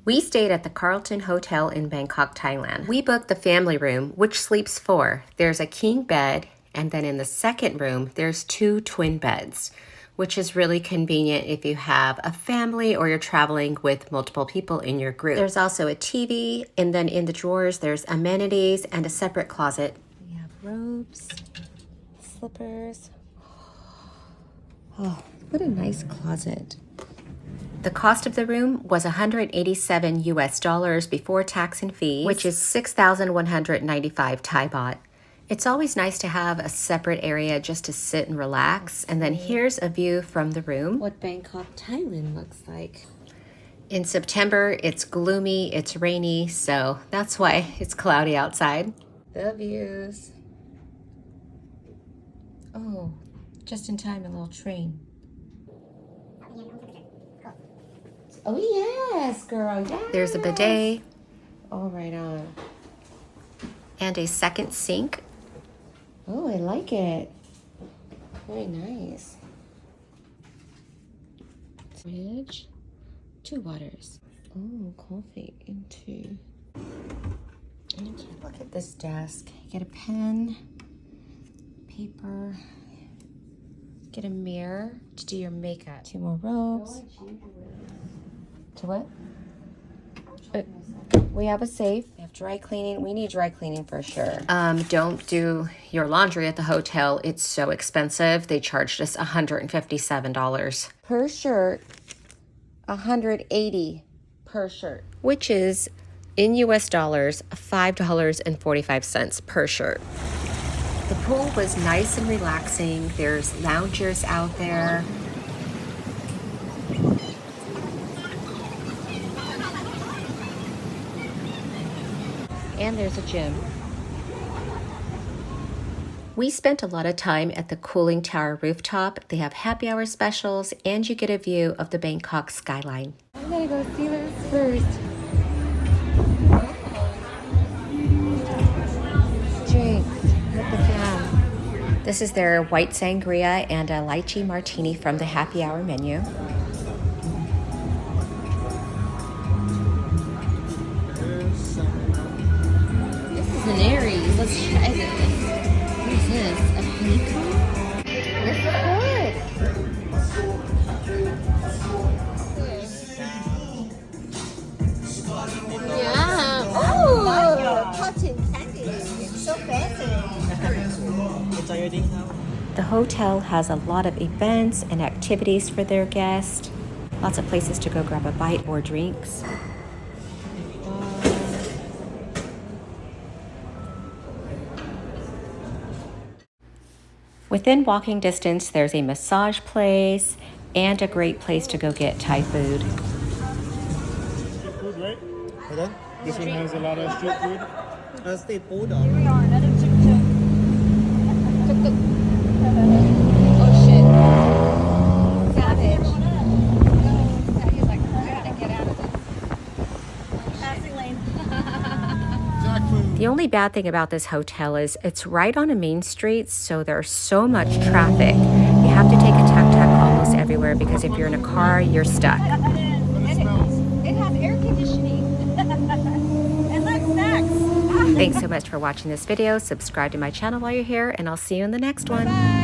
We stayed at the Carlton Hotel in Bangkok, Thailand. We booked the family room, which sleeps 4. There's a king bed, and then in the second room, there's 2 twin beds, which is really convenient if you have a family or you're traveling with multiple people in your group. There's also a TV, and then in the drawers, there's amenities and a separate closet. We have robes, slippers. Oh, what a nice closet. The cost of the room was $187 before tax and fees, which is 6,195 Thai baht. It's always nice to have a separate area just to sit and relax. And then here's a view from the room. What Bangkok, Thailand looks like. In September, it's gloomy, it's rainy, so that's why it's cloudy outside. The views. Oh, just in time, a little train. Oh yes, girl, yes. There's a bidet. Oh, right on. And a second sink. Oh, I like it. Very nice. Fridge. 2 waters. Oh, coffee and tea. And you can look at this desk. You get a pen, paper, get a mirror to do your makeup. 2 more robes. To what? We have a safe. We have dry cleaning. We need dry cleaning for sure. Don't do your laundry at the hotel. It's so expensive. They charged us $157 per shirt. $180 per shirt, which is in US dollars $5.45 per shirt. The pool was nice and relaxing. There's loungers out there. And there's a gym. We spent a lot of time at the cooling tower rooftop. They have happy hour specials and you get a view of the Bangkok skyline. I'm gonna go see this first. Drinks with the fam. This is their white sangria and a lychee martini from the happy hour menu. An Aries. Let's try this. What is this? A honeycomb? This is good. Yeah. Oh, cotton candy. It's so fancy. The hotel has a lot of events and activities for their guests. Lots of places to go grab a bite or drinks. Within walking distance, there's a massage place and a great place to go get Thai food. Street food, right? Hold on. This one has a lot of street food. Street food. Here we are, another Tuk Tuk. Tuk Tuk. Oh shit. Savage. He's like, I gotta get out of this. Passing lane. The only bad thing about this hotel is it's right on a main street, so there's so much traffic. You have to take a tuk-tuk almost everywhere because if you're in a car, you're stuck. It has air conditioning. And look, snacks. Thanks so much for watching this video. Subscribe to my channel while you're here, and I'll see you in the next one. Bye.